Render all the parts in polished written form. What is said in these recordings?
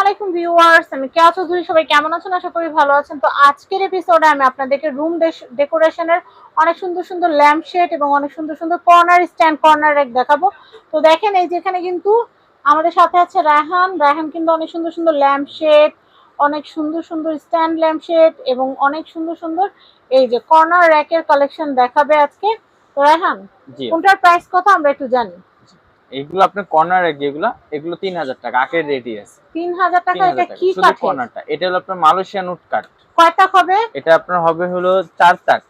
আলাইকুম ভিউয়ার্স, আমি কেয়া চৌধুরী। সবাই কেমন আছেন? আশা করি ভালো আছেন। তো আজকের এপিসোডে আমি আপনাদেরকে রুম ডেকোরেশনের অনেক সুন্দর সুন্দর ল্যাম্প শেড এবং অনেক সুন্দর সুন্দর কর্নার স্ট্যান্ড কর্নার রেক দেখাবো। তো দেখেন, এই যেখানে কিন্তু আমাদের সাথে আছে রায়হান। রায়হান কিন্তু অনেক সুন্দর সুন্দর ল্যাম্প শেড, অনেক সুন্দর সুন্দর স্ট্যান্ড ল্যাম্প শেড এবং অনেক সুন্দর সুন্দর এই যে কর্নার র্যাকের কালেকশন দেখাবে আজকে। তো রায়হান, কোনটার প্রাইস কত আমরা একটু জানি? এইগুলো আপনার কর্নার রেক, এগুলো 3000 টাকা আকের রেডি আছে। 3000 টাকা। এটা কি শুধু কাঠের? কর্নারটা। এটা হলো আপনার মালয়েশিয়ান উড কাঠ। কয় টাক হবে? এটা আপনার হবে হলো 4 টাক।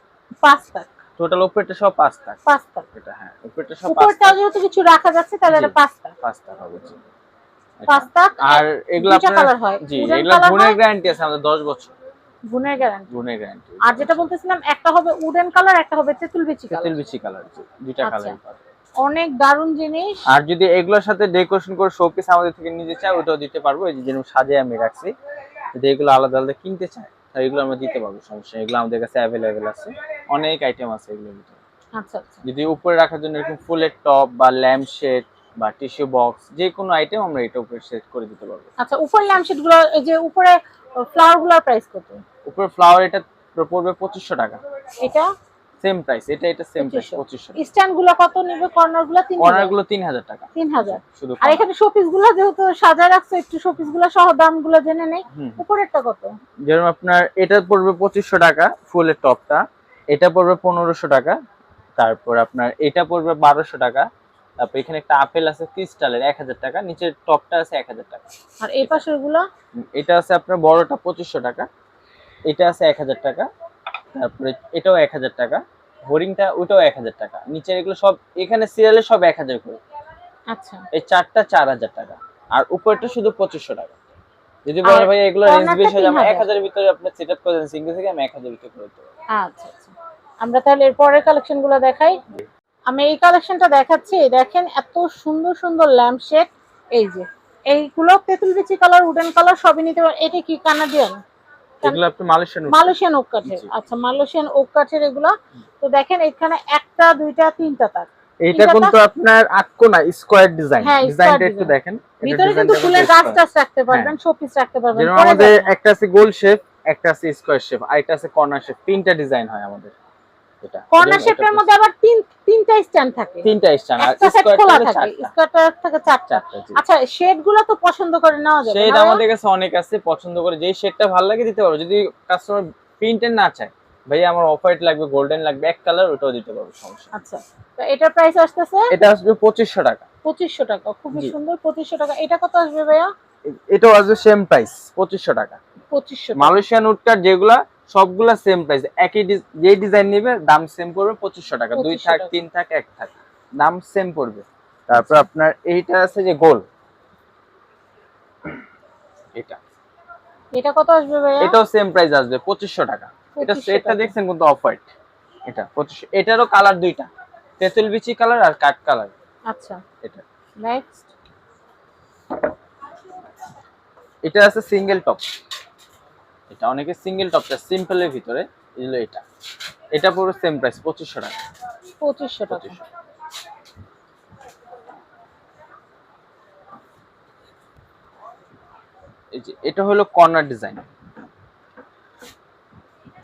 5 টাক টোটাল উপরেটা সব 5 টাক। 5 টাক। এটা হ্যাঁ, উপরেটা সব 5 টাক। উপরটা যেহেতু কিছু রাখা যাচ্ছে তাহলে এটা 5 টাক। 5 টাক হবে জি। 5 টাক। আর এগুলো আপনার জি, এগুলো গুণের গ্যারান্টি আছে আমাদের 10 বছর। গুণের গ্যারান্টি। গুণের গ্যারান্টি। আর যেটা বলতেছিলাম, একটা হবে উডেন কালার, একটা হবে তেঁতুল বিচি কালার। তেঁতুল বিচি কালার জি, দুইটা কালারই পাবে। অনেক দারুণ জিনিস। আর যদি এগুলোর সাথে ডেকোরেশন করে শোপিস আমাদের থেকে নিতে চায়, ওটাও দিতে পারবো। এই যে যেরকম সাজিয়ে আমি রাখছি, যদি এগুলো আলাদা আলাদা কিনতে চায় তাহলে এগুলো আমরা দিতে পারবো, সমস্যা। এগুলো আমাদের কাছে অ্যাভেলেবেল আছে, অনেক আইটেম আছে এগুলোর ভিতরে। আচ্ছা আচ্ছা। যদি উপরে রাখার জন্য এরকম ফুলের টপ বা ল্যাম্প শেড বা টিস্যু বক্স, যে কোনো আইটেম আমরা এটা উপরে সেট করে দিতে পারবো। আচ্ছা, উপরে ল্যাম্প শেড গুলো, এই যে উপরে ফ্লাওয়ার গুলোর প্রাইস কত? উপরে ফ্লাওয়ার এটা পড়বে 2500 টাকা। এটা সেম প্রাইস, এটা সেম প্রাইস 2500 টাকা। স্ট্যান্ড গুলো কত নেবে? কর্নার গুলো 3000। কর্নার গুলো 3000 টাকা। 3000 শুধু। আর এখানে শোপিস গুলো যেহেতু সাজায় রাখছো, একটু শোপিস গুলো সহ দামগুলো জেনে নেই। উপরেরটা কত? যেরকম আপনার এটা পড়বে 2500 টাকা ফুলের টপটা, এটা পড়বে 1500 টাকা, তারপর আপনার এটা পড়বে 1200 টাকা, তারপর এখানে একটা আপেল আছে ক্রিস্টালের 1000 টাকা, নিচের টপটা আছে 1000 টাকা। আর এই পাশের গুলো? এটা আছে আপনার বড়টা 2500 টাকা, এটা আছে 1000 টাকা, তারপরে এটাও 1000 টাকা, হোরিংটা ওইটাও 1000 টাকা, নিচের এগুলো সব এখানে সিরিয়ালে সব 1000 করে। আচ্ছা, এই চারটা 4000 টাকা, আর উপরটা শুধু 2500 টাকা। যদি বলেন ভাই এগুলো রেঞ্জ বেশি হয়ে যাবে, 1000 এর ভিতরে আপনি সেটআপ করে দেন সিঙ্গেল থেকে, আমি 1000 এর ভিতরে করে দেব। আচ্ছা আচ্ছা। আমরা তাহলে এর পরের কালেকশন গুলো দেখাই। আমি এই কালেকশনটা দেখাচ্ছি। দেখেন, এত সুন্দর সুন্দর ল্যাম্প শেড। এই যে এইগুলো তেঁতুল বিচি কালার, উডেন কালার সবই নিতে পারেন। এটা কি কানাডিয়ান? এগুলো আপনি মালয়েশিয়ান ওক কাঠের। আচ্ছা, মালয়েশিয়ান ওক কাঠের এগুলো। তো দেখেন এখানে একটা, দুইটা, তিনটা তাক। এটা কিন্তু আপনার আটকোনা স্কয়ার ডিজাইন। ডিজাইনটা একটু দেখেন। ভিতরে কিন্তু ফুলের গাছ টাছ রাখতে পারবেন, শোপিস রাখতে পারবেন। যেমন আমাদের একটা আছে গোল শেপ, একটা আছে স্কয়ার শেপ, আর একটা আছে কর্নার শেপ। তিনটা ডিজাইন হয় আমাদের। এটা কর্নার শেপের মধ্যে আবার তিনটা স্ট্যান্ড থাকে। তিনটা স্ট্যান্ড, আর স্কয়ারটা থাকে, স্কয়ারটা থাকে চারটা। আচ্ছা, শেডগুলো তো পছন্দ করে নেওয়া যাবে। শেড আমাদের কাছে অনেক আছে, পছন্দ করে যেই শেডটা ভালো লাগে দিতে পারো। যদি কাস্টমার প্রিন্টের না চায়, ভাই আমার অফ হোয়াইট লাগবে, গোল্ডেন লাগবে, এক কালার, ওটাও দিতে পারবো, সমস্যা। আচ্ছা, তো এটার প্রাইস আসতেছে? এটা আসবে 2500 টাকা। 2500 টাকা, খুবই সুন্দর। 2500 টাকা। এটা কত আসবে ভাইয়া? এটাও আসবে সেম প্রাইস, 2500 টাকা। 2500 টাকা। মালয়েশিয়ান উড কাট যেগুলা সবগুলা সেম প্রাইস, একই যে ডিজাইন নেবে দাম সেম পড়বে 2500 টাকা। দুই থাক, তিন থাক, এক থাক, দাম সেম পড়বে। তারপর আপনার এইটা আছে যে গোল, এটা কত আসবে ভাইয়া? এটাও সেম প্রাইস আসবে 2500 টাকা। এটা সেটটা দেখছেন কিন্তু অফ হোয়াইট। এটা 2500। এটারও কালার দুইটা, তেঁতুল বিচি কালার আর কাট কালার। আচ্ছা, এটা নেক্সট। এটা আছে সিঙ্গেল টপ। এটা অনেকে সিঙ্গেল টপটা সিম্পলের ভিতরে, এগুলো এটা পুরো সেম প্রাইস 2500 টাকা। 2500 টাকা। এই যে এটা হলো কর্নার ডিজাইন।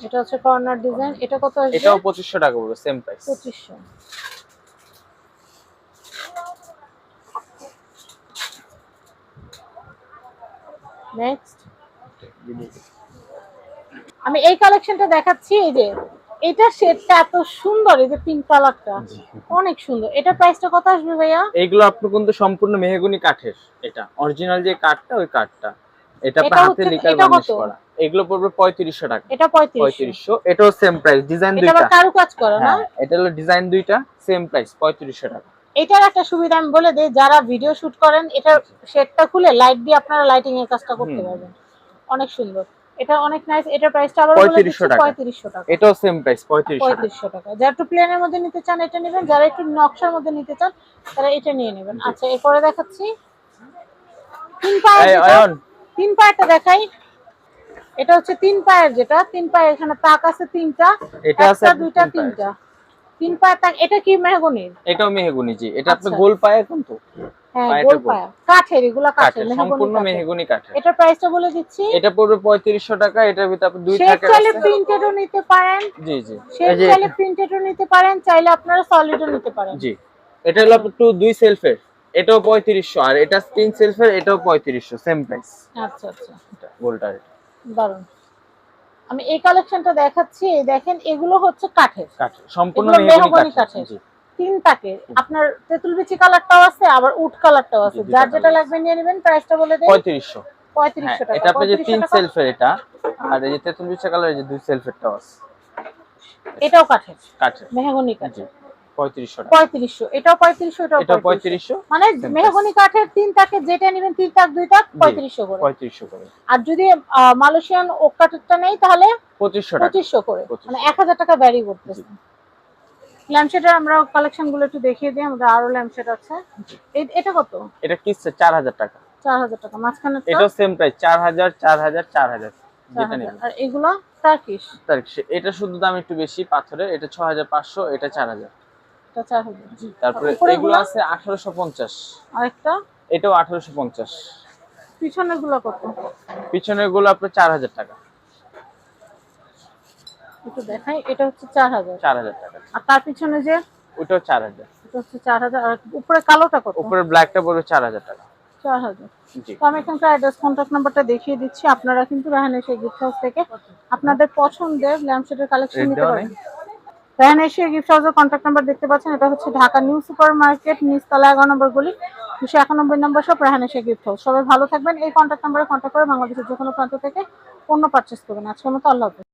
এটা হচ্ছে কর্নার ডিজাইন। এটা কত আসবে? এটাও 2500 টাকা পড়বে, সেম প্রাইস 2500। নেক্সট, আমি এই কালেকশনটা দেখাচ্ছি। এই যে এটা শেডটা এত সুন্দর, এই যে পিঙ্ক কালারটা অনেক সুন্দর। এটা প্রাইসটা কত আসবে ভাইয়া? এগুলো আপনি কিন্তু সম্পূর্ণ মেহগনি কাঠের, এটা অরিজিনাল যে কাঠটা, ওই কাঠটা। এটা আপনার হাতে লিকার বার্নিশ করা। এগুলো পড়বে 3500 টাকা। এটা 3500। এটাও সেম প্রাইস, ডিজাইন দুইটা। এটা কারুকাজ করা না? এটা হলো ডিজাইন দুইটা, সেম প্রাইস 3500 টাকা। এটার একটা সুবিধা আমি বলে দেই, যারা ভিডিও শুট করেন, এটা শেডটা খুলে লাইট দিয়ে আপনারা লাইটিং এর কাজটা করতে পারবেন। অনেক সুন্দর, এটা অনেক নাইস। এটার প্রাইসটা আবার বলে দিচ্ছি 3500 টাকা। এটাও সেম প্রাইস 3500 টাকা। যারা একটু প্লেনের মধ্যে নিতে চান এটা নেবেন, যারা একটু নকশার মধ্যে নিতে চান তারা এটা নিয়ে নেবেন। আচ্ছা, এরপরে দেখাচ্ছি তিন পায়েরটা দেখাই। এটা হচ্ছে তিন পায়ের, যেটা তিন পায়ের এখানে তাক আছে তিনটা, এটা আছে দুইটা, তিনটা, তিন পায়ের তাক। এটা কি মেহগনির? এটাও মেহগনি জি। এটা আপনি গোল পায়ের কিন্তু হ্যাঁ পায়াটা গোল গোল। পায়া কাঠের, এগুলা কাঠের, কাঠের, মেহগনি সম্পূর্ণ কাঠের। মেহগনি কাঠের। এটার প্রাইসটা বলে দিচ্ছি। এটা পড়বে 3500 টাকা। এটার ভিতরে আপনি দুই শেড থাকের চাইলে আছে। প্রিন্টেডও নিতে পারেন, জি জি। শেড এই যে চাইলে প্রিন্টেডও নিতে পারেন, চাইলে আপনারা সলিডও নিতে পারেন। জি, এটা হলো একটু দুই সেলফের, এটাও 3500, আর এটা তিন সেলফের, এটাও 3500, সেম প্রাইস। আচ্ছা আচ্ছা, এটা গোলটার। দারুন। আমি এই কালেকশনটা দেখাচ্ছি, এই দেখেন এগুলো হচ্ছে কাঠের, কাঠের, সম্পূর্ণ এগুলো মেহগনি মেহগনি কাঠের। কাঠের। জি তিন তাকে আপনার তেঁতুল বিচি কালারটাও আছে, আবার উড কালারটাও আছে, জি, দুইটা যার যেটা কালার লাগবে নিয়ে নেবেন। প্রাইসটা বলে দেন। 3500। হ্যাঁ, 3500 টাকা। এটা আপনি যে 3500 তিন টাকা। সেলফের এটা, আর এই যে তেতুল বিচা কালার, এই যে দুই সেলফেরটাও আছে এটাও কাঠের, কাঠের। মেহগনি জি, কাঠের। 3500 টাকা। 3500, এটাও 3500, এটাও এটাও 3500। 3500, মানে same মেহগনি কাঠের তিন তাকে যেটা নেবেন, তিন তাক দুই তাক 3500 করে। 3500 করে। আর যদি মালয়েশিয়ান ওক কাঠেরটা নেই তাহলে 2500 টাকা। 2500 করে, 2500 মানে 1000 টাকা ভ্যারি করতেছে। জি। ল্যাম্পশেডের আমরা কালেকশন গুলো একটু দেখিয়ে দিই, আমাদের আরো ল্যাম্পশেড আছে। এটা কত? এটা কিসে 4000 টাকা। 4000 টাকা। মাঝখানেরটা এটাও সেম প্রাইস, 4000 4000 4000, যেটা 4000। নেবেন। আর এগুলো টার্কিশ, তার এটা শুধু দাম একটু বেশি পাথরের, এটা 6500, এটা 4000। এটা 4000। জি, তারপরে উপরে এগুলো গুলো? আছে 1850, আরেকটা এটাও 1850। পিছনের গুলো কত? পিছনের গুলো আপনার 4000 টাকা। একটু দেখাই, এটা হচ্ছে 4000। 4000 টাকা। আর তার পিছনে যে ওটাও 4000। এটা হচ্ছে 4000। আর উপরে কালোটা কত? উপরে ব্ল্যাকটা পড়বে 4000 টাকা। 4000। জি। তো আমি এখানকার অ্যাড্রেস কন্ট্যাক্ট নাম্বারটা দেখিয়ে দিচ্ছি, আপনারা কিন্তু রাহান এশিয়া গিফট হাউস থেকে আপনাদের পছন্দের ল্যাম্পশেডের কালেকশন নিতে পারেন। রাহান এশিয়া গিফট হাউসের কন্ট্যাক্ট নাম্বার দেখতে পাচ্ছেন, এটা হচ্ছে ঢাকা নিউ সুপার মার্কেট, নিচতলা 11 নম্বর গলি, 291 নম্বর shop, Rahan Asia gift house. সবাই ভালো থাকবেন। এই কন্ট্যাক্ট নাম্বারে কন্ট্যাক্ট করে বাংলাদেশের যে কোনো প্রান্ত থেকে পণ্য পারচেজ করবেন। আজকের মতো আল্লাহ হাফেজ।